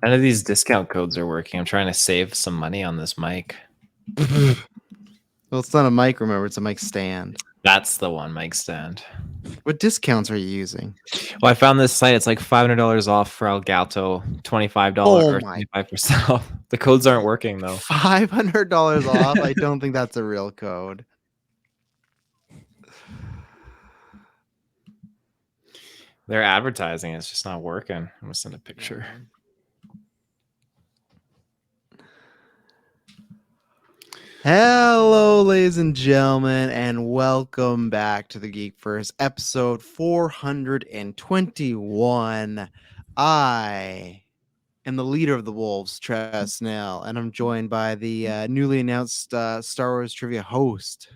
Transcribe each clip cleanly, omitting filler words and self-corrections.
None of these discount codes are working. I'm trying to save some money on this mic. Well, it's not a mic, remember, it's a mic stand. That's the one, mic stand. What discounts are you using? Well, I found this site. It's like $500 off for Elgato, $25 or 25% off. The codes aren't working though. $500 off? I don't think that's a real code. They're advertising. It's just not working. I'm gonna send a picture. Hello, ladies and gentlemen, and welcome back to the GeekVerse, episode 421. I am the leader of the Wolves, Travis Snell, and I'm joined by the newly announced Star Wars trivia host.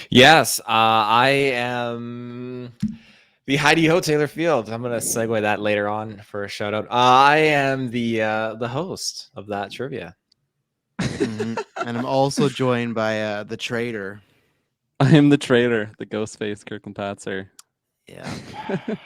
Yes, I am the Heidi Ho Taylor Field. I'm gonna segue that later on for a shout out. I am the host of that trivia. Mm-hmm. And I'm also joined by the traitor. I am the traitor, the Ghostface Kirklin Patzer. Yeah,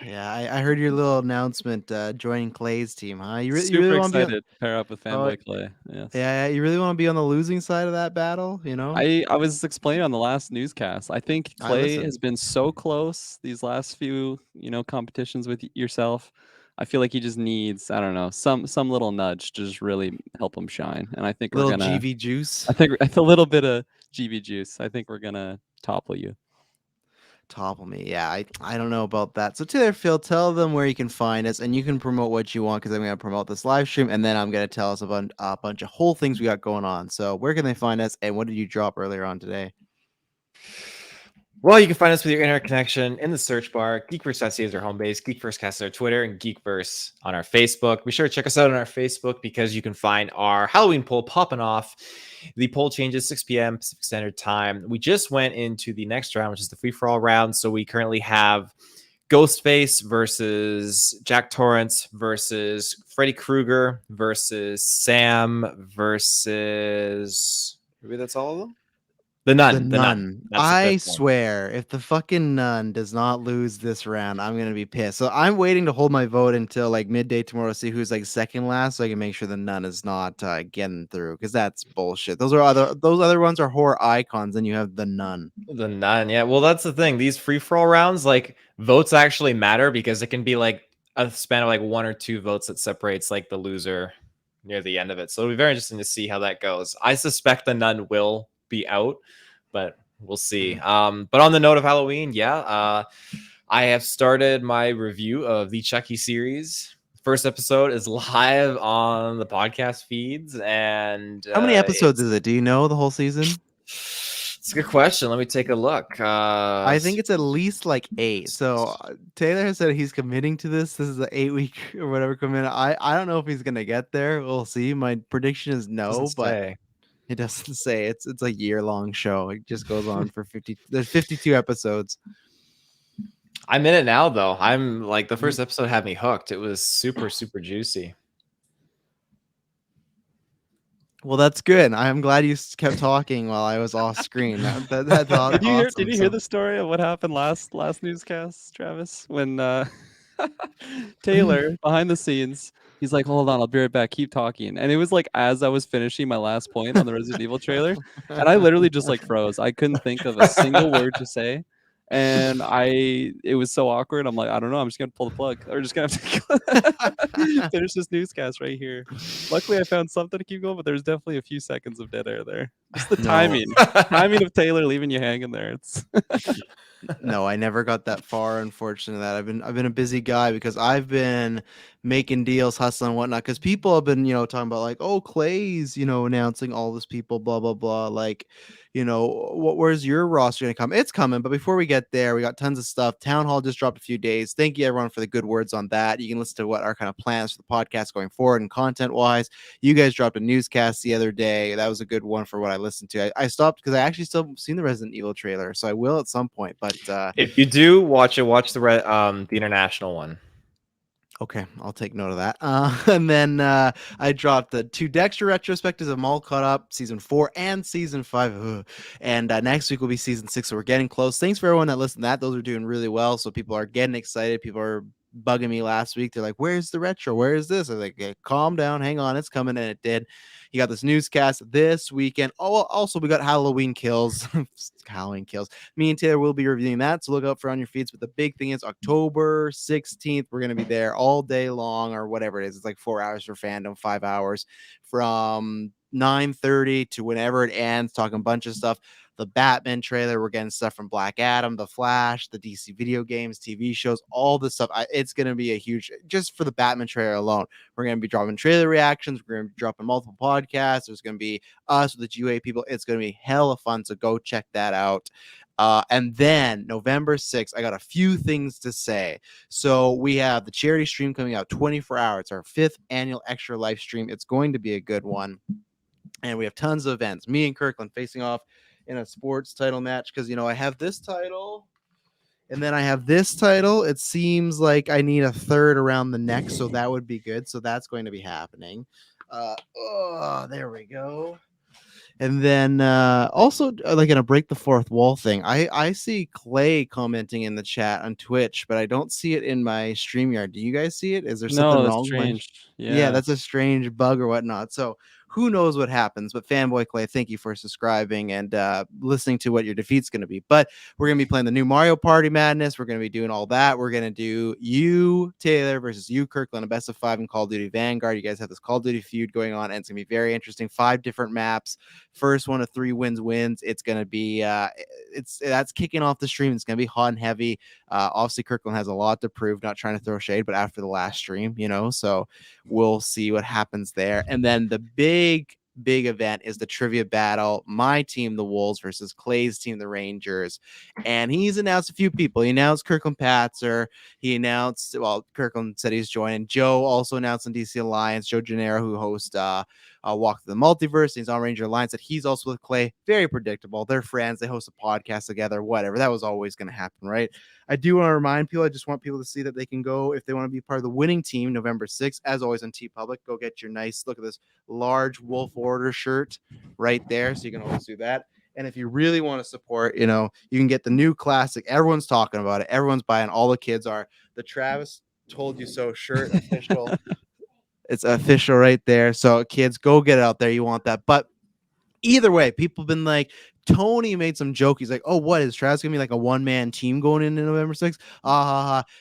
yeah. I heard your little announcement joining Clay's team, huh? You Super really excited to pair up with Fanboy Clay. Yes. Yeah, you really want to be on the losing side of that battle, you know? I was explaining on the last newscast. I think Clay has been so close these last few, competitions with yourself. I feel like he just needs, I don't know, some little nudge to just really help him shine. And I think we're gonna GV juice. I think a little bit of GV juice. I think we're gonna topple you. Topple me. Yeah, I don't know about that. So Taylor Field, tell them where you can find us, and you can promote what you want because I'm going to promote this live stream, and then I'm going to tell us about a bunch of whole things we got going on. So where can they find us, and what did you drop earlier on today? Well, you can find us with your internet connection in the search bar. GeekVerse.ca is our home base. GeekVerse is our Twitter, and GeekVerse on our Facebook. Be sure to check us out on our Facebook because you can find our Halloween poll popping off. The poll changes 6 p.m. Pacific Standard Time. We just went into the next round, which is the free-for-all round. So we currently have Ghostface versus Jack Torrance versus Freddy Krueger versus Sam versus... Maybe that's all of them? The nun. I swear, if the fucking nun does not lose this round, I'm gonna be pissed. So I'm waiting to hold my vote until like midday tomorrow to see who's like second last, so I can make sure the nun is not getting through, because that's bullshit. Those other ones are horror icons, and you have the nun. The nun, yeah. Well, that's the thing. These free for all rounds, like votes actually matter because it can be like a span of like 1 or 2 votes that separates like the loser near the end of it. So it'll be very interesting to see how that goes. I suspect the nun will be out, but we'll see. But on the note of Halloween, I have started my review of the Chucky series. First episode is live on the podcast feeds. And how many episodes is it? Do you know the whole season? It's a good question. Let me take a look. I think it's at least like 8. So Taylor has said he's committing to this. This is an 8-week or whatever commitment. I don't know if he's gonna get there. We'll see. My prediction is no, but it doesn't say. It's a year-long show. It just goes on for 50. There's 52 episodes. I'm in it now, though. I'm like, the first episode had me hooked. It was super, super juicy. Well, that's good. I'm glad you kept talking while I was off screen. That's awesome. Did you hear the story of what happened last newscast, Travis? When Taylor, behind the scenes, he's like, hold on, I'll be right back. Keep talking. And it was like as I was finishing my last point on the Resident Evil trailer. And I literally just like froze. I couldn't think of a single word to say. And it was so awkward. I'm like, I don't know. I'm just going to pull the plug. We're just going to have to finish this newscast right here. Luckily, I found something to keep going, but there's definitely a few seconds of dead air there. Just the timing of Taylor leaving you hanging there. It's No, I never got that far, unfortunately. I've been a busy guy because I've been making deals, hustling and whatnot. Because people have been, talking about like, oh, Clay's, announcing all this people, blah blah blah. Like, where's your roster gonna come? It's coming, but before we get there, we got tons of stuff. Town Hall just dropped a few days. Thank you everyone for the good words on that. You can listen to what our kind of plans for the podcast going forward and content wise. You guys dropped a newscast the other day. That was a good one for what I listened to. I stopped because I actually still seen the Resident Evil trailer, so I will at some point. But if you do watch it, watch the international one. Okay, I'll take note of that. And then I dropped the 2 Dexter retrospectives. I'm all caught up, season 4 and season 5. And next week will be season 6, so we're getting close. Thanks for everyone that listened to that. Those are doing really well, so people are getting excited. People are bugging me last week. They're like, "Where's the retro? Where is this?" I was like, "Okay, calm down, hang on, it's coming," and it did. You got this newscast this weekend. Oh, well, also we got Halloween Kills. Halloween Kills. Me and Taylor will be reviewing that, so look out for on your feeds. But the big thing is October 16th. We're gonna be there all day long, or whatever it is. It's like 4 hours for fandom, 5 hours from 9:30 to whenever it ends. Talking a bunch of stuff. The Batman trailer. We're getting stuff from Black Adam, The Flash, the DC video games, TV shows, all this stuff. It's going to be a huge, just for the Batman trailer alone. We're going to be dropping trailer reactions. We're going to be dropping multiple podcasts. There's going to be us with the GUA people. It's going to be hella fun. So go check that out. And then November 6th, I got a few things to say. So we have the charity stream coming out 24 hours. It's our 5th annual extra live stream. It's going to be a good one. And we have tons of events. Me and Kirklin facing off in a sports title match because, I have this title and then I have this title. It seems like I need a third around the neck, so that would be good. So that's going to be happening. There we go. And then also like in a break the fourth wall thing, I see Clay commenting in the chat on Twitch, but I don't see it in my StreamYard. Do you guys see it? Is there something No, that's wrong with my strange. yeah, that's a strange bug or whatnot. So who knows what happens? But Fanboy Clay, thank you for subscribing and listening to what your defeat's going to be. But we're going to be playing the new Mario Party Madness. We're going to be doing all that. We're going to do you, Taylor, versus you, Kirkland, a best of 5 in Call of Duty Vanguard. You guys have this Call of Duty feud going on, and it's going to be very interesting. 5 different maps. First one of 3 wins. It's going to be that's kicking off the stream. It's going to be hot and heavy. Obviously, Kirkland has a lot to prove. Not trying to throw shade, but after the last stream, so we'll see what happens there. And then the big event is the trivia battle. My team, the Wolves, versus Clay's team, the Rangers. And he's announced a few people. He announced Kirkland Patzer. He announced, Kirkland said he's joining. Joe also announced on DC Alliance. Joe Gennaro, who hosts Walk to the Multiverse. He's on Ranger Alliance. That he's also with Clay. Very predictable. They're friends. They host a podcast together. Whatever. That was always going to happen, right? I do want to remind people, I just want people to see that they can go, if they want to be part of the winning team, November 6th, as always on TeePublic, go get your nice, look at this large Wolf Order shirt right there. So you can always do that. And if you really want to support, you can get the new classic. Everyone's talking about it. Everyone's buying. All the kids are. The Travis Told You So shirt, official. It's official right there. So kids, go get it out there. You want that. But either way, people have been like, Tony made some joke. He's like, "Oh, what is Travis gonna be like a one-man team going into November 6th?"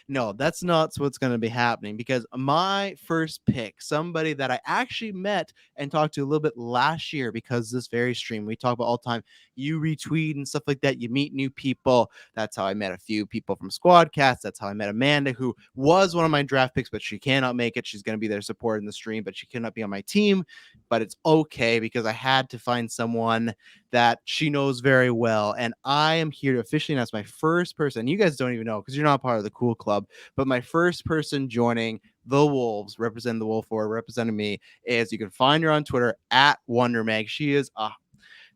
No, that's not what's gonna be happening, because my first pick, somebody that I actually met and talked to a little bit last year, because this very stream we talk about all the time, you retweet and stuff like that, you meet new people. That's how I met a few people from Squadcast. That's how I met Amanda, who was one of my draft picks, but she cannot make it. She's gonna be there supporting the stream, but she cannot be on my team. But it's okay, because I had to find someone that she knows very well. And I am here to officially announce my first person. You guys don't even know because you're not part of the cool club, but my first person joining the Wolves, representing the Wolf Order, representing me, is, you can find her on Twitter at WonderMeg. She is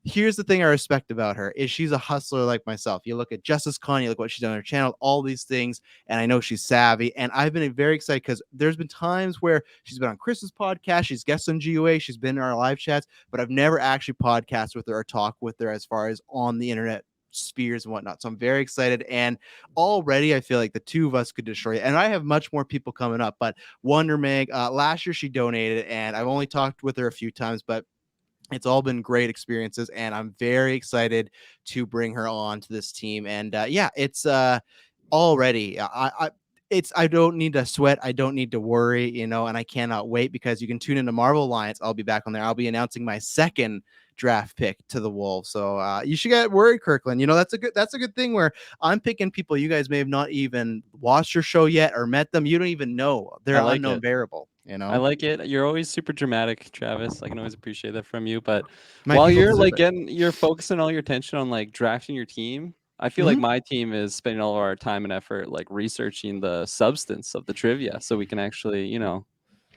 here's the thing I respect about her, is she's a hustler like myself. You look at Justice Con, you look what she's done on her channel, all these things, and I know she's savvy. And I've been very excited because there's been times where she's been on Chris's podcast, she's guest on GUA, she's been in our live chats, but I've never actually podcast with her or talk with her as far as on the internet spheres and whatnot. So I'm very excited, and already I feel like the two of us could destroy it. And I have much more people coming up, but Wonder Meg, last year she donated, and I've only talked with her a few times, but it's all been great experiences, and I'm very excited to bring her on to this team. And it's already I don't need to sweat, I don't need to worry, and I cannot wait, because you can tune into Marvel Alliance. I'll be back on there. I'll be announcing my second draft pick to the Wolves. So you should get worried, Kirkland. That's a good thing, where I'm picking people you guys may have not even watched your show yet or met them. You don't even know. They're an unknown variable. I like it. You're always super dramatic, Travis. I can always appreciate that from you. But My while people you're deserve it. you're focusing all your attention on like drafting your team, I feel like my team is spending all of our time and effort like researching the substance of the trivia, so we can actually,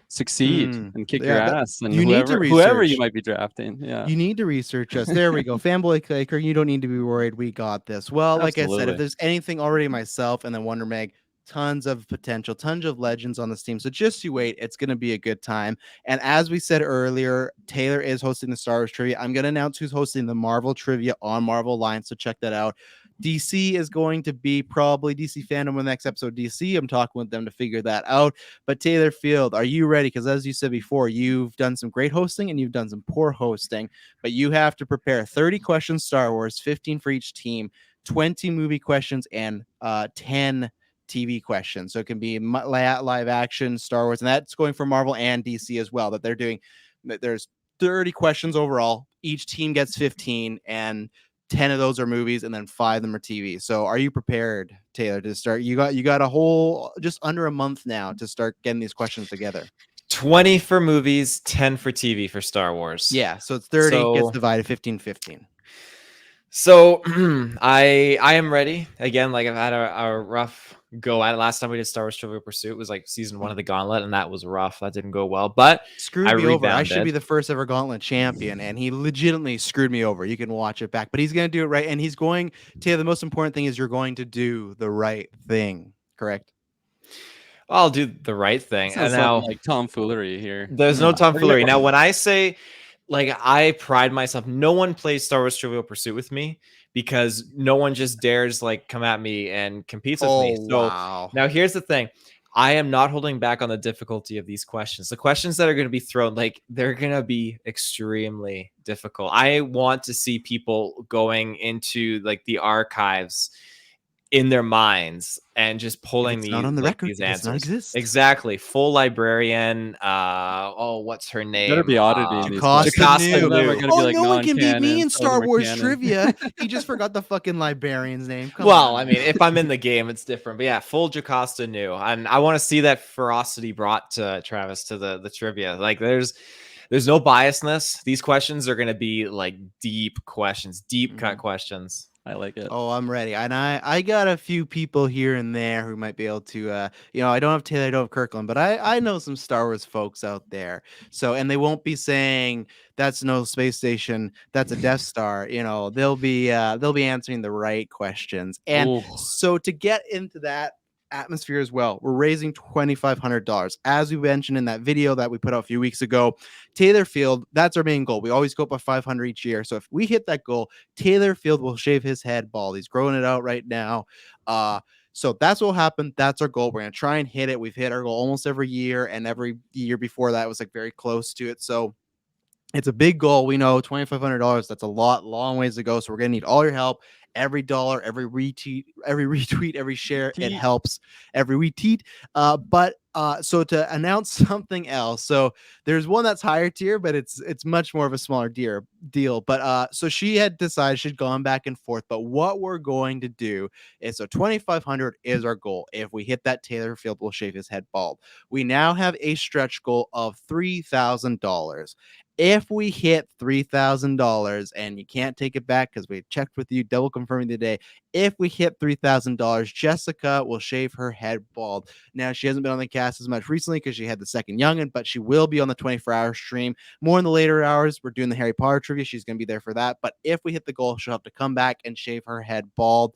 succeed and kick your ass, and you need to whoever you research. might be drafting. Yeah. You need to research us. There we go. Fanboy Claker, you don't need to be worried. We got this. Well, like I said, Absolutely. if there's anything already, myself and then Wonder Meg, tons of potential, tons of legends on this team. So just you wait. It's going to be a good time. And as we said earlier, Taylor is hosting the Star Wars trivia. I'm going to announce who's hosting the Marvel trivia on Marvel Alliance. So check that out. DC is going to be probably DC fandom in the next episode. DC, I'm talking with them to figure that out. But Taylor Field, are you ready? Because as you said before, you've done some great hosting and you've done some poor hosting. But you have to prepare 30 questions Star Wars, 15 for each team, 20 movie questions, and 10 TV questions. So it can be live action Star Wars, and that's going for Marvel and DC as well. That they're doing. There's 30 questions overall. Each team gets 15, and 10 of those are movies, and then 5 of them are TV. So are you prepared, Taylor, to start? You got a whole just under a month now to start getting these questions together. 20 for movies, 10 for TV for Star Wars. Yeah, so it's 30 So- gets divided 15-15. So I am ready. Again, like I've had a rough go at it. Last time we did Star Wars Trivial Pursuit was like season 1 of the Gauntlet, and that was rough. That didn't go well. But Screwed I me over. I rebounded. should be the first ever Gauntlet champion, and he legitimately screwed me over. You can watch it back, but he's going to do it right. And he's going to, the most important thing is you're going to do the right thing, correct? I'll do the right thing. Sounds And now like tomfoolery here. there's no tomfoolery. Now, when I say, like, I pride myself, no one plays Star Wars Trivial Pursuit with me because no one just dares like come at me and competes with me. So wow. now here's the thing. I am not holding back on the difficulty of these questions. The questions that are going to be thrown, like, they're going to be extremely difficult. I want to see people going into like the archives in their minds and just pulling It's these, not on the like, record. these It does not answers. exist. Exactly. Full librarian. What's her name? Better be auditing these Jocasta questions. New. Some of them are gonna be Oh, like no one can beat me non-canon, in some of them Star are Wars canon. trivia. He just forgot the fucking librarian's name. Come Well, on, I mean, if I'm in the game, it's different. But yeah, full Jocasta New. And I want to see that ferocity brought to Travis to the trivia. Like there's no biasness. These questions are going to be like deep questions, deep cut questions. I like it. Oh, I'm ready. And I got a few people here and there who might be able to, I don't have Taylor, I don't have Kirklin, but I know some Star Wars folks out there. So, and they won't be saying that's no space station, that's a Death Star. They'll be answering the right questions. And Ooh. so to get into that atmosphere as well, we're raising $2,500. As we mentioned in that video that we put out a few weeks ago, Taylor Field, that's our main goal. We always go up by 500 each year. So if we hit that goal, Taylor Field will shave his head bald. He's growing it out right now. So that's what will happen. That's our goal. We're going to try and hit it. We've hit our goal almost every year, and every year before that was like very close to it. So it's a big goal. We know $2,500. That's a long ways to go. So we're going to need all your help. Every dollar, every retweet, every share, it helps. Every retweet. So to announce something else, so there's one that's higher tier, but it's much more of a smaller deal. But so she had decided, she'd gone back and forth. But what we're going to do is, so 2,500 is our goal. If we hit that, Taylor Field will shave his head bald. We now have a stretch goal of $3,000. If we hit $3,000, and you can't take it back because we checked with you, double confirming today. If we hit $3,000, Jessica will shave her head bald. Now, she hasn't been on the cast as much recently because she had the second youngin, but she will be on the 24-hour stream. More in the later hours. We're doing the Harry Potter trivia. She's going to be there for that. But if we hit the goal, she'll have to come back and shave her head bald.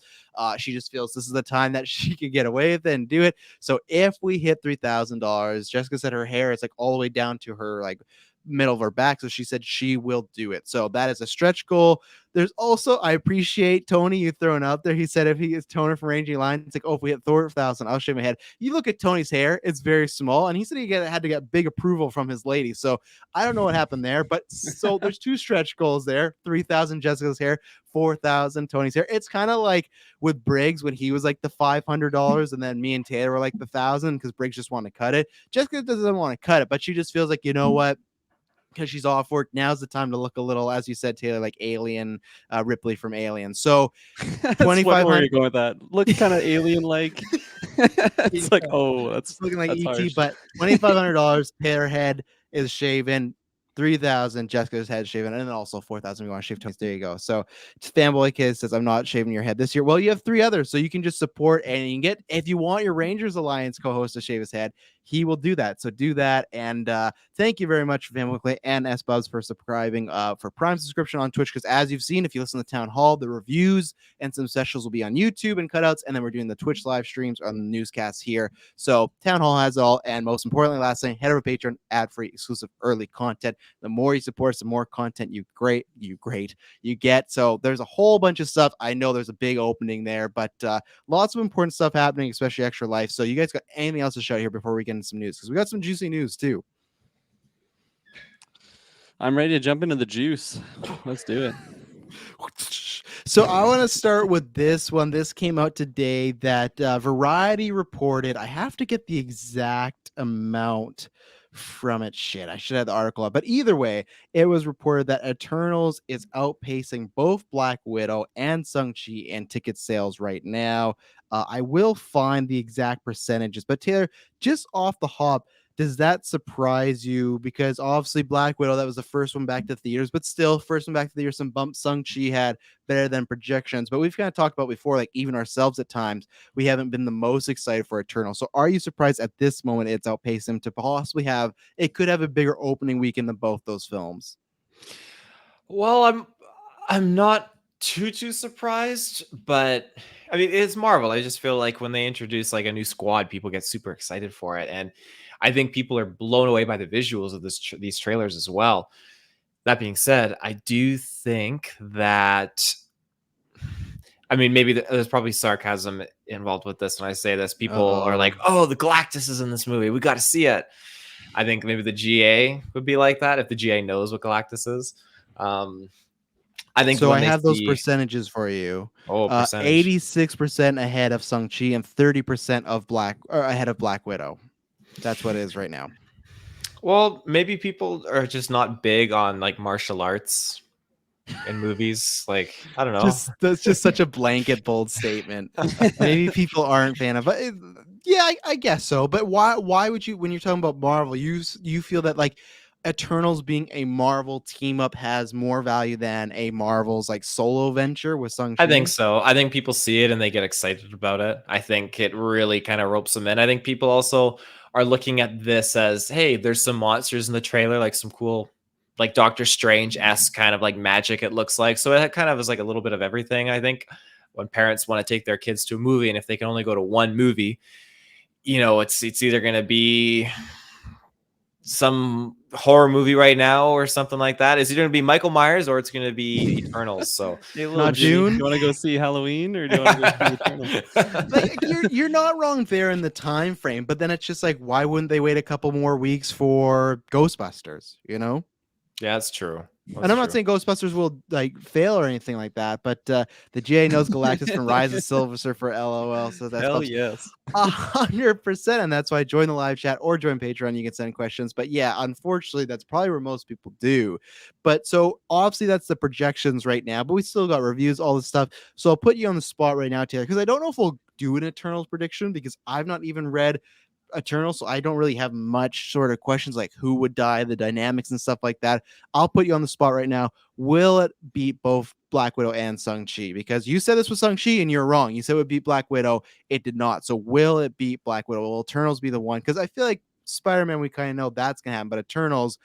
She just feels this is the time that she can get away with it and do it. So if we hit $3,000, Jessica said her hair is like all the way down to her like middle of her back, so she said she will do it. So that is a stretch goal. There's also, I appreciate Tony you throwing out there. He said if he is Toner from Ranging Line, it's like, oh, if we hit 4,000, I'll shave my head. You look at Tony's hair, it's very small, and he said he had to get big approval from his lady. So I don't know what happened there, but so there's two stretch goals there: 3,000 Jessica's hair, 4,000 Tony's hair. It's kind of like with Briggs when he was like the $500, and then me and Taylor were like the 1,000 because Briggs just wanted to cut it. Jessica doesn't want to cut it, but she just feels like, you know what? Because she's off work, now's the time to look a little, as you said, Taylor, like Alien, Ripley from Alien. So 2,500. Where are you going with that? Look kind of alien-like. It's like, oh, that's looking like ET. harsh. But $2,500, Taylor head is shaven. 3,000, Jessica's head shaven, and then also 4,000. We want to shave Tony's. There you go. So Fanboy Kid says, I'm not shaving your head this year. Well, you have 3 others, so you can just support, and you can get, if you want your Rangers Alliance co-host to shave his head, he will do that. So do that. And thank you very much, Family Clay and S Bubs, for subscribing for Prime subscription on Twitch. Because as you've seen, if you listen to Town Hall, the reviews and some specials will be on YouTube and cutouts. And then we're doing the Twitch live streams on the newscasts here. So Town Hall has it all. And most importantly, last thing, head over to Patreon, ad-free, exclusive, early content. The more you support us, the more content you get. So there's a whole bunch of stuff. I know there's a big opening there, but lots of important stuff happening, especially Extra Life. So you guys got anything else to shout here before we get into some news? Because we got some juicy news too. I'm ready to jump into the juice. Let's do it. So I want to start with this one. This came out today that Variety reported. I have to get the exact amount from it. Shit, I should have the article up. But either way, it was reported that Eternals is outpacing both Black Widow and Shang-Chi in ticket sales right now. I will find the exact percentages. But Taylor, just off the hop, does that surprise you? Because obviously Black Widow, that was the first one back to theaters, but still first one back to theaters, some bumps. Shang-Chi had better than projections, but we've kind of talked about before, like even ourselves at times, we haven't been the most excited for Eternal. So are you surprised at this moment it's outpaced him to possibly have, it could have a bigger opening weekend than both those films? Well, I'm not too surprised, but I mean it's Marvel. I just feel like when they introduce like a new squad, people get super excited for it, and I think people are blown away by the visuals of these trailers as well. That being said, I do think that, I mean, maybe there's probably sarcasm involved with this when I say this. People are like, "Oh, the Galactus is in this movie. We got to see it." I think maybe the GA would be like that if the GA knows what Galactus is. I think so. when I they have those see percentages for you. percentage. 86% ahead of Shang-Chi and 30% of ahead of Black Widow. That's what it is right now. Well, maybe people are just not big on like martial arts in movies. Like, I don't know. That's just such a blanket bold statement. Maybe people aren't fan of it. Yeah, I guess so. But why would you, when you're talking about Marvel, you feel that like Eternals being a Marvel team up has more value than a Marvel's like solo venture with Shang-Chi? I think so. I think people see it and they get excited about it. I think it really kind of ropes them in. I think people also are looking at this as, hey, there's some monsters in the trailer, like some cool, like Doctor Strange-esque kind of like magic, it looks like. So it kind of is like a little bit of everything, I think, when parents want to take their kids to a movie. And if they can only go to one movie, you know, it's either going to be some horror movie right now or something like that. Is it going to be Michael Myers or it's going to be Eternals? So Hey, Not June? Do you want to go see Halloween or do you want to go see Eternals? Like you're not wrong there in the time frame, but then it's just like, why wouldn't they wait a couple more weeks for Ghostbusters? You know? yeah, that's true. And I'm not saying Ghostbusters will like fail or anything like that, but the GA knows Galactus from Rise of Silver Surfer, LOL. So that's Hell yes. 100%, and that's why join the live chat or join Patreon. You can send questions, but yeah, unfortunately, that's probably where most people do. But so obviously, that's the projections right now. But we still got reviews, all this stuff. So I'll put you on the spot right now, Taylor, because I don't know if we'll do an Eternals prediction because I've not even read Eternal, so I don't really have much sort of questions like who would die, the dynamics and stuff like that. I'll put you on the spot right now. Will it beat both Black Widow and Shang-Chi? Because you said this was Shang-Chi and you're wrong. You said it would beat Black Widow. It did not. So will it beat Black Widow? Will Eternals be the one? Because I feel like Spider-Man, we kind of know that's going to happen, but Eternals,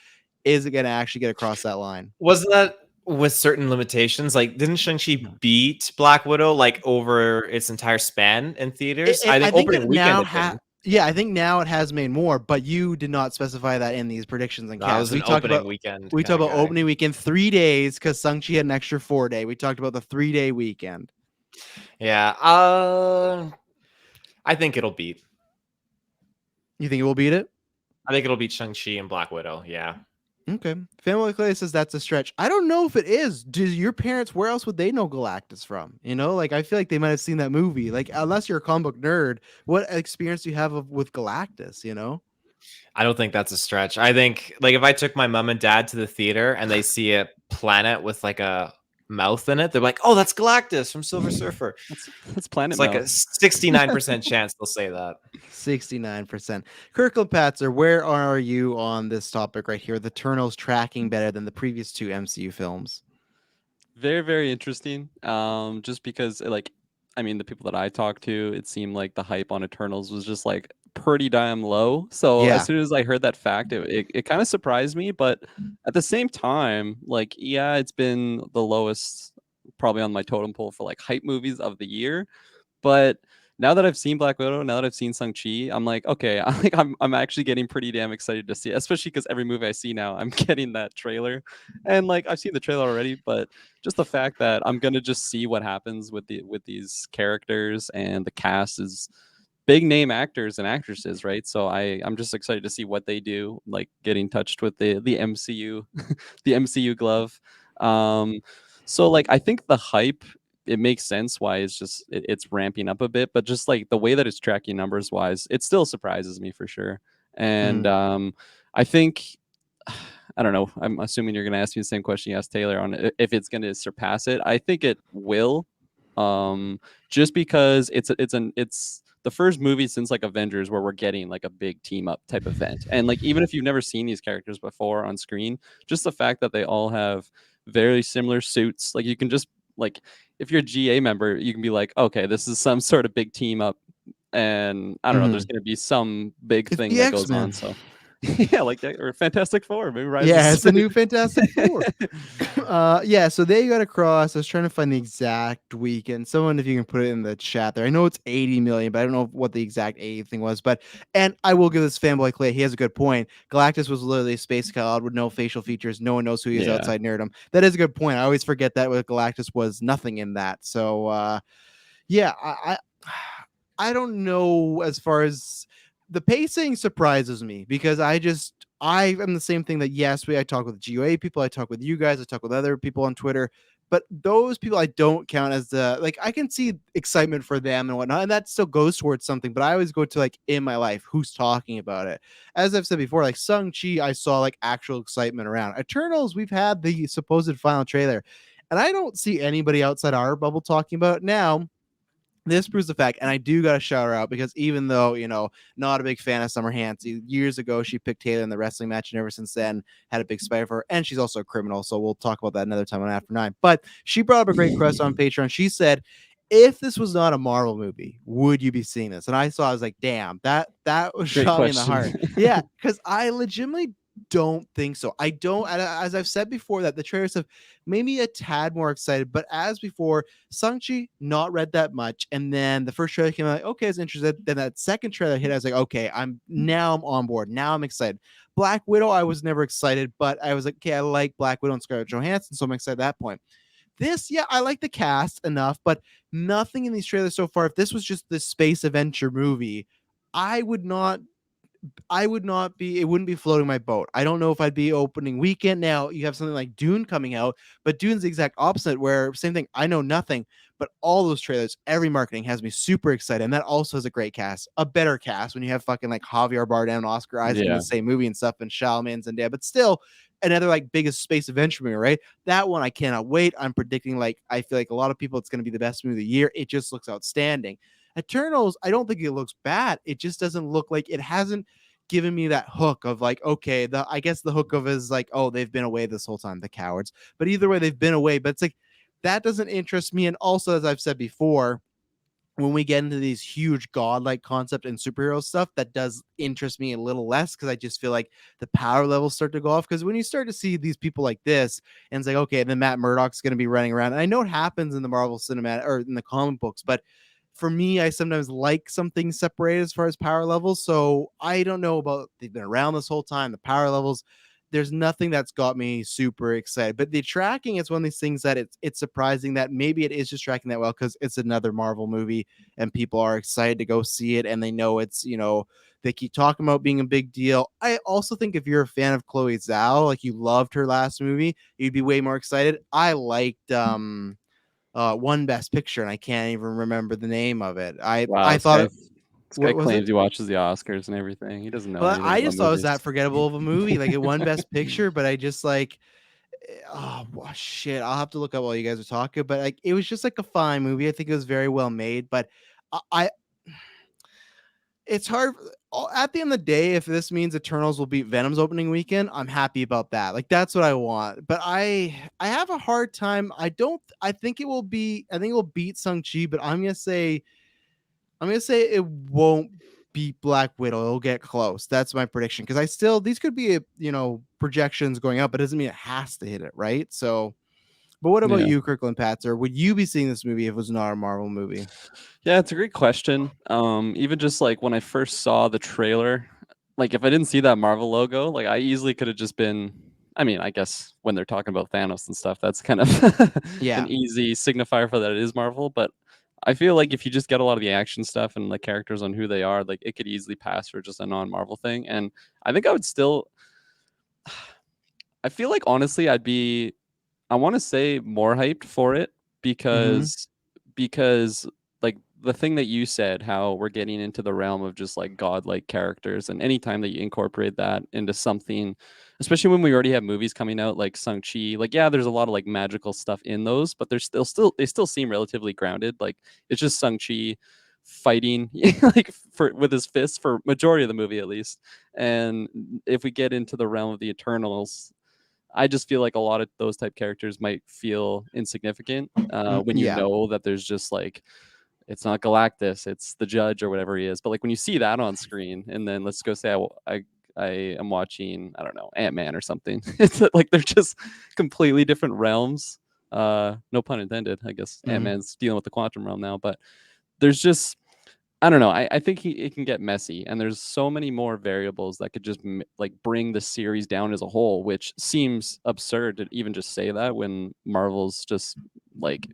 is it going to actually get across that line? Wasn't that with certain limitations? Like, didn't Shang-Chi beat Black Widow like over its entire span in theaters? I think opening weekend it didn't. Yeah, I think now it has made more, but you did not specify that in these predictions and That was casts. an opening weekend. We talked about opening weekend 3 days because Shang-Chi had an extra 4-day. We talked about the 3-day weekend. Yeah. I think it'll beat. You think it will beat it? I think it'll beat Shang-Chi and Black Widow. Yeah. Okay. Family Clay says that's a stretch. I don't know if it is. Do your parents, where else would they know Galactus from? You know, like I feel like they might have seen that movie. Like, unless you're a comic book nerd, what experience do you have with Galactus, you know? I don't think that's a stretch. I think like if I took my mom and dad to the theater and they see a planet with like a mouth in it, they're like, "Oh, that's Galactus from Silver Surfer." That's Planet It's like a Mouth. 69% chance they'll say that. 69%. Kirklin Patzer, where are you on this topic right here? The Eternals tracking better than the previous 2 MCU films. Very, very interesting. Just because like, I mean, the people that I talked to, it seemed like the hype on Eternals was just like pretty damn low. So as Yeah. soon as I heard that fact, it kind of surprised me. But at the same time, like, yeah, it's been the lowest probably on my totem pole for like hype movies of the year. But now that I've seen Black Widow, now that I've seen Shang-Chi, I'm like, okay, I'm actually getting pretty damn excited to see it, especially because every movie I see now, I'm getting that trailer. And like I've seen the trailer already, but just the fact that I'm gonna just see what happens with these characters, and the cast is big name actors and actresses, right? So I'm just excited to see what they do, like getting touched with the MCU, the MCU glove. Um, so like I think the hype, it makes sense why it's ramping up a bit, but just like the way that it's tracking numbers wise, it still surprises me for sure. And Mm. I think I don't know. I'm assuming you're going to ask me the same question you asked Taylor on if it's going to surpass it. I think it will, just because it's the first movie since like Avengers where we're getting like a big team up type event, and like even if you've never seen these characters before on screen, just the fact that they all have very similar suits, like you can just like if you're a GA member, you can be like, okay, this is some sort of big team up, and I don't know, there's Mhm. going to be some big It's thing the that goes X-Men. on. So yeah, like that, or Fantastic Four, maybe Rise of Yeah, it's the Spider. new Fantastic Four. Yeah, so they got across. I was trying to find the exact weekend. Someone, if you can put it in the chat there. I know it's 80 million, but I don't know what the exact 80 thing was. But and I will give this fanboy Clay. He has a good point. Galactus was literally a space cloud with no facial features. No one knows who he is Yeah, outside Nerdum. That is a good point. I always forget that with Galactus was nothing in that. So yeah, I don't know as far as the pacing surprises me because I am the same thing that yes, I talk with GOA people, I talk with you guys, I talk with other people on Twitter, but those people I don't count as the like I can see excitement for them and whatnot, and that still goes towards something, but I always go to like in my life, who's talking about it. As I've said before, like Shang-Chi, I saw like actual excitement around. Eternals, we've had the supposed final trailer, and I don't see anybody outside our bubble talking about it now. This proves the fact, and I do got to shout her out because even though, not a big fan of Summer Hansy, years ago she picked Taylor in the wrestling match, and ever since then had a big spite for her. And she's also a criminal, so we'll talk about that another time on After Nine. But she brought up a great question on Patreon. She said, "If this was not a Marvel movie, would you be seeing this?" And I was like, "Damn, that was great shot me in the question. heart." Yeah, because I legitimately don't think so. I don't, as I've said before, that the trailers have made me a tad more excited. But as before, Shang-Chi, not read that much. And then the first trailer came out, like, okay, I was interested. Then that second trailer hit, I was like, okay, I'm on board. Now I'm excited. Black Widow, I was never excited, but I was like, okay, I like Black Widow and Scarlett Johansson, so I'm excited at that point. This, yeah, I like the cast enough, but nothing in these trailers so far. If this was just this space adventure movie, I would not it wouldn't be floating my boat. I don't know if I'd be opening weekend. Now you have something like Dune coming out, but Dune's the exact opposite where same thing. I know nothing, but all those trailers, every marketing has me super excited. And that also has a great cast, a better cast when you have fucking like Javier Bardem and Oscar Isaac in Yeah, the same movie and stuff and Shalman's and Zendaya, but still another like biggest space adventure movie, right? That one I cannot wait. I'm predicting I feel like a lot of people it's going to be the best movie of the year. It just looks outstanding. Eternals, I don't think it looks bad. It just doesn't look like it hasn't given me that hook of like, okay, I guess the hook of is like, oh, they've been away this whole time, the cowards. But either way, they've been away. But it's like that doesn't interest me. And also, as I've said before, when we get into these huge godlike concept and superhero stuff, that does interest me a little less because I just feel like the power levels start to go off. Because when you start to see these people like this, and it's like, okay, then Matt Murdock's going to be running around. And I know it happens in the Marvel cinematic or in the comic books, but for me, I sometimes like something separated as far as power levels. So I don't know about they've been around this whole time, the power levels. There's nothing that's got me super excited. But the tracking is one of these things that it's surprising that maybe it is just tracking that well because it's another Marvel movie and people are excited to go see it and they know it's, they keep talking about being a big deal. I also think if you're a fan of Chloe Zhao, like you loved her last movie, you'd be way more excited. I liked one Best Picture, and I can't even remember the name of it. wow. I thought it. This guy What was it? claims he watches the Oscars and everything. He doesn't know Well, anything I about just thought it was movies. that forgettable of a movie. Like it won Best Picture, but I just like, oh shit. I'll have to look up while you guys are talking. But like, it was just like a fine movie. I think it was very well made. But I it's hard. At the end of the day, if this means Eternals will beat Venom's opening weekend, I'm happy about that. Like that's what I want. But I have a hard time. I don't. I think it will be. I think it will beat Shang-Chi. But I'm gonna say it won't. beat Black Widow. It'll get close. That's my prediction. Because these could be, projections going up, but it doesn't mean it has to hit it, right? So, but what about Yeah. you, Kirkland Patzer? Would you be seeing this movie if it was not a Marvel movie? Yeah, it's a great question. Even just like when I first saw the trailer, like if I didn't see that Marvel logo, like I easily could have just been. I mean, I guess when they're talking about Thanos and stuff, that's kind of Yeah. an easy signifier for that it is Marvel. But I feel like if you just get a lot of the action stuff and the characters on who they are, like it could easily pass for just a non-Marvel thing. And I think I would still. I feel like honestly, I want to say more hyped for it because like the thing that you said, how we're getting into the realm of just like godlike characters, and anytime that you incorporate that into something, especially when we already have movies coming out like Shang-Chi, like yeah, there's a lot of like magical stuff in those, but they're they still seem relatively grounded. Like it's just Shang-Chi fighting like with his fists for majority of the movie at least. And if we get into the realm of the Eternals, I just feel like a lot of those type characters might feel insignificant when you Yeah. know that there's just like it's not Galactus, it's the Judge or whatever he is. But like when you see that on screen, and then let's go say I am watching, I don't know, Ant-Man or something. It's like they're just completely different realms. No pun intended. I guess Ant-Man's dealing with the quantum realm now, but there's just I don't know. I think it can get messy, and there's so many more variables that could just like bring the series down as a whole, which seems absurd to even just say that when Marvel's just like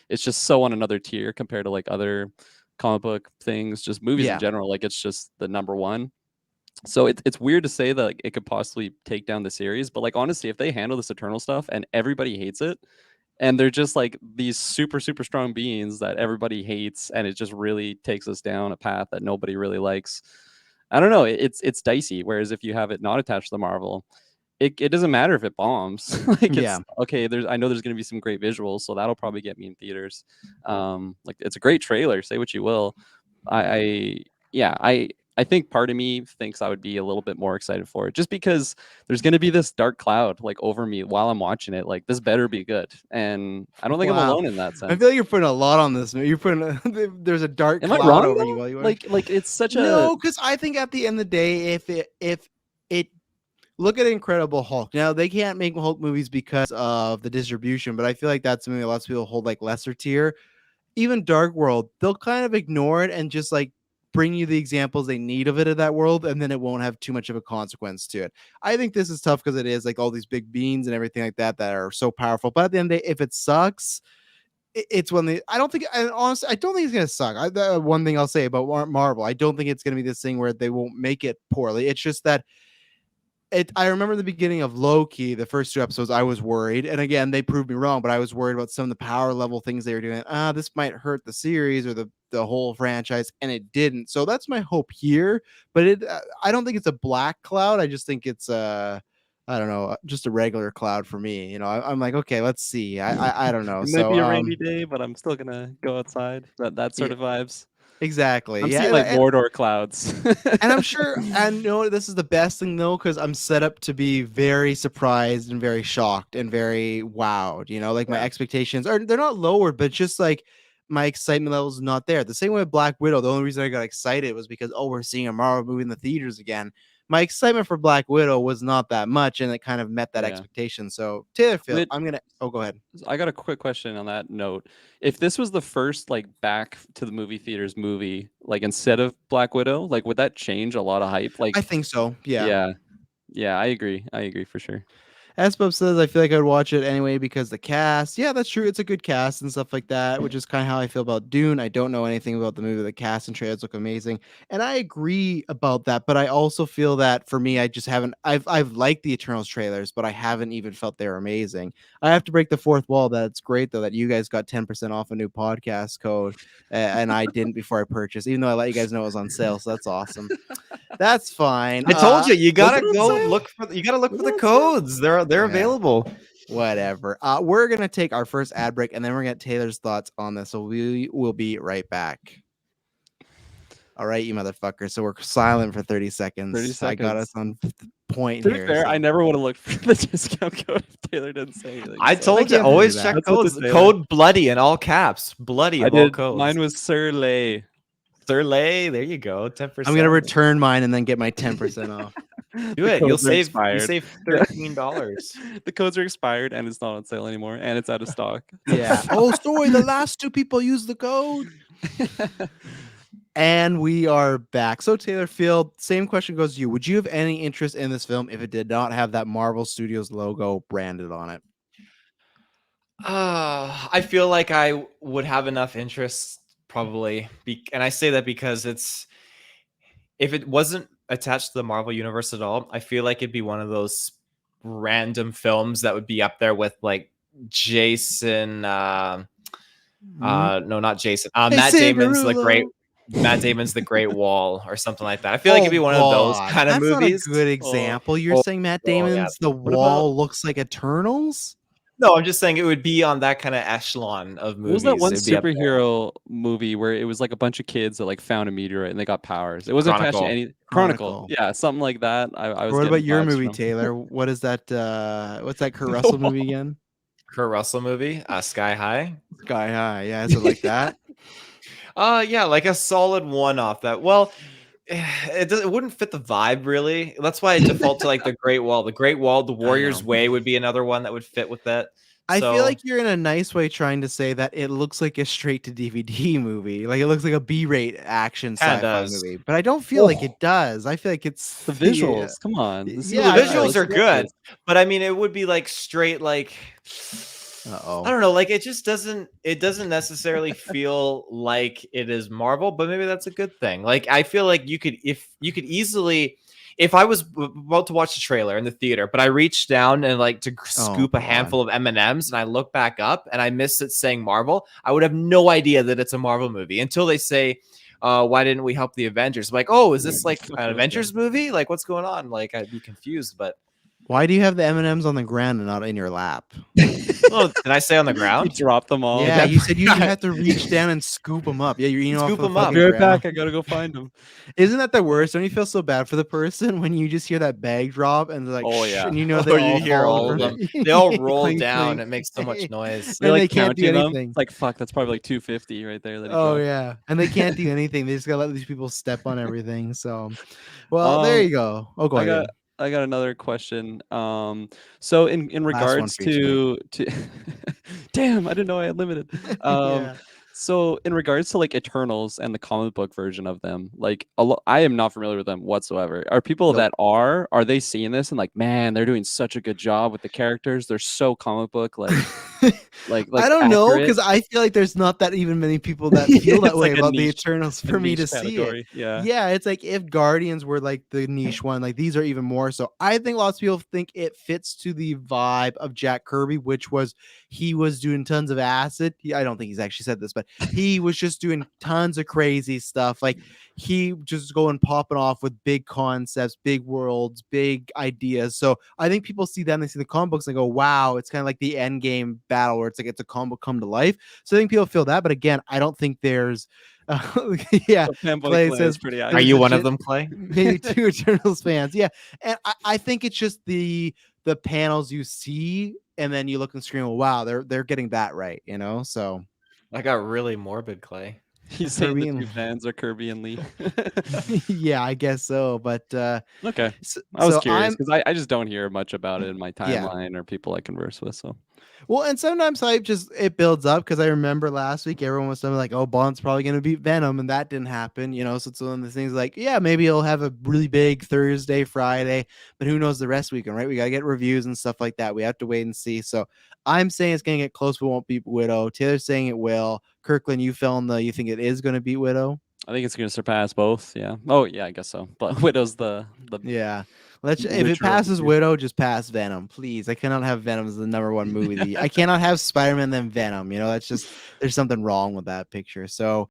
it's just so on another tier compared to like other comic book things, just movies in Yeah. general. Like it's just the number one. So it's weird to say that like, it could possibly take down the series, but like honestly, if they handle this Eternal stuff and everybody hates it, and they're just like these super super strong beings that everybody hates, and it just really takes us down a path that nobody really likes. I don't know, it's dicey. Whereas if you have it not attached to Marvel, it doesn't matter if it bombs. Like Yeah. it's okay, I know there's going to be some great visuals, so that'll probably get me in theaters. Like it's a great trailer, say what you will. I yeah, I think part of me thinks I would be a little bit more excited for it, just because there's going to be this dark cloud like over me while I'm watching it. Like this better be good, and I don't think I'm Wow. alone in that sense. I feel like you're putting a lot on this. You're putting there's a dark Am I cloud wrong over though? you while you watch. Like it's such a No, because I think at the end of the day, if it look at Incredible Hulk. Now they can't make Hulk movies because of the distribution, but I feel like that's something that lots of people hold like lesser tier. Even Dark World, they'll kind of ignore it and just like bring you the examples they need of it in that world, and then it won't have too much of a consequence to it. I think this is tough because it is like all these big beans and everything like that are so powerful. But at the end of the day, if it sucks, it's when they. I don't think. I honestly, I don't think it's gonna suck. One thing I'll say about Marvel, I don't think it's gonna be this thing where they won't make it poorly. It's just that I remember the beginning of Loki, the first 2 episodes, I was worried. And again, they proved me wrong, but I was worried about some of the power level things they were doing. This might hurt the series or the whole franchise, and it didn't. So that's my hope here. But I don't think it's a black cloud. I just think it's I don't know, just a regular cloud for me. I'm like, okay, let's see. I don't know. it might So be a rainy day, but I'm still gonna go outside. That sort yeah, of vibes. exactly. I'm Yeah, seeing like Mordor clouds. and I'm sure, and this is the best thing though, because I'm set up to be very surprised and very shocked and very wowed. Like my Yeah. expectations they're not lowered, but just like my excitement level is not there. The same way with Black Widow. The only reason I got excited was because we're seeing a Marvel movie in the theaters again. My excitement for Black Widow was not that much, and it kind of met that Yeah. expectation. So Taylor Phil, Wait. I'm gonna. Oh, go ahead. I got a quick question on that note. If this was the first like back to the movie theaters movie, like instead of Black Widow, like would that change a lot of hype? Like I think so. Yeah. yeah, I agree. I agree for sure. As Bob says, I feel like I'd watch it anyway because the cast. Yeah, that's true. It's a good cast and stuff like that, which is kind of how I feel about Dune. I don't know anything about the movie. The cast and trailers look amazing, and I agree about that. But I also feel that for me, I just haven't. I've liked the Eternals trailers, but I haven't even felt they're amazing. I have to break the fourth wall. That's great though that you guys got 10% off a new podcast code, and I didn't before I purchased, even though I let you guys know it was on sale. So that's awesome. That's fine. I told you, you gotta it on go sale? look for. You gotta look Was for it the on sale? codes. They're Yeah. available. Whatever. We're gonna take our first ad break, and then we're gonna get Taylor's thoughts on this. So we will be right back. All right, you motherfuckers. So we're silent for 30 seconds. 30 I got us seconds. on point To be here. fair, so- I never would have looked for the discount code if Taylor didn't say anything. I so- told you, can't believe always that. check That's what codes. the Taylor- Code bloody in all caps. Bloody I of all did. codes. Mine was Sir Lay. Sirley, there you go. 10%. I'm gonna return mine and then get my 10% off. Do it. You'll codes are save. You expired. save $13. The codes are expired and it's not on sale anymore, and it's out of stock. Yeah. Oh, sorry. The last 2 people used the code. And we are back. So Taylor Field, same question goes to you. Would you have any interest in this film if it did not have that Marvel Studios logo branded on it? I feel like I would have enough interest probably, and I say that because if it wasn't attached to the Marvel universe at all, I feel like it'd be one of those random films that would be up there with like Jason. No, not Jason. Matt Damon's The Great Wall or something like that. I feel like it'd be one of those kind of movies. That's not a good example. You're saying Matt Damon's The Wall looks like Eternals? No, I'm just saying it would be on that kind of echelon of movies. What was that one superhero movie where it was like a bunch of kids that like found a meteorite and they got powers? It wasn't attached to any Chronicle. Yeah, something like that. I was. What about your movie, Taylor? What is that? What's that Kurt Russell movie again? Kurt Russell movie, Sky High. Sky High, yeah, is it like that? Yeah, like a solid one-off. That it wouldn't fit the vibe really. That's why I default to like the Great Wall. The Great Wall, The Warrior's Way would be another one that would fit with that. I feel like you're in a nice way trying to say that it looks like a straight to DVD movie. Like it looks like a B-rate action sci-fi movie. But I don't feel like it does. I feel like it's the visuals. Come on. Yeah, the visuals are good. But I mean it would be like straight like I don't know, like it doesn't necessarily feel like it is Marvel, but maybe that's a good thing. Like I feel like you could easily, if I was about to watch the trailer in the theater, but I reached down and like to scoop a handful of M&Ms and I look back up and I missed it saying Marvel, I would have no idea that it's a Marvel movie until they say, why didn't we help the Avengers? I'm like, oh, is this like an Avengers movie? Like what's going on? Like I'd be confused, but why do you have the M&Ms on the ground and not in your lap? Oh, did I say on the ground? You dropped them all. Yeah, you said you have to reach down and scoop them up. Yeah, you're eating scoop off them up. Be right back. I gotta go find them. Isn't that the worst? Don't you feel so bad for the person when you just hear that bag drop and they're like, oh yeah, and you know they all hear all of them. They all roll clink, down. clink. It makes so much noise. And they can't do anything. It's like fuck, that's probably like 250 right there. Oh yeah, and they can't do anything. They just gotta let these people step on everything. So, well, there you go. Oh, go ahead. I got another question. So in regards to damn, I didn't know I had limited. So in regards to like Eternals and the comic book version of them, like I am not familiar with them whatsoever. Are people that are they seeing this and like, man, they're doing such a good job with the characters. They're so comic book like I don't know, because I feel like there's not that even many people that feel that way about the Eternals for me to see it. Yeah, it's like if Guardians were like the niche one, like these are even more so. I think lots of people think it fits to the vibe of Jack Kirby, which was he was doing tons of acid. I don't think he's actually said this, but he was just doing tons of crazy stuff. Like he just going popping off with big concepts, big worlds, big ideas. So I think people see that and they see the comic books and they go, wow, it's kind of like the end game battle where it's like it's a comic book come to life. So I think people feel that. But again, I don't think there's yeah. Clay says pretty accurate. Are you one of them, Clay? Maybe 2 Eternals fans. Yeah. And I think it's just the panels you see and then you look and scream, well, wow, they're getting that right, you know? So I got really morbid, Clay. He's saying the 2 fans are Kirby and Lee. Yeah, I guess so. But okay, I was curious because I just don't hear much about it in my timeline or people I converse with. So well, and sometimes it builds up because I remember last week everyone was saying like, oh, Bond's probably going to beat Venom, and that didn't happen, you know. So it's one of the things like, yeah, maybe he'll have a really big Thursday, Friday, but who knows the rest of the weekend, right? We got to get reviews and stuff like that. We have to wait and see. So I'm saying it's going to get close, but won't beat Widow. Taylor's saying it will. Kirklin, you think it is going to beat Widow? I think it's going to surpass both. Yeah. Oh, yeah, I guess so. But Widow's the yeah. If it passes Widow, just pass Venom, please. I cannot have Venom as the #1 movie. I cannot have Spider-Man then Venom. You know, that's just there's something wrong with that picture. So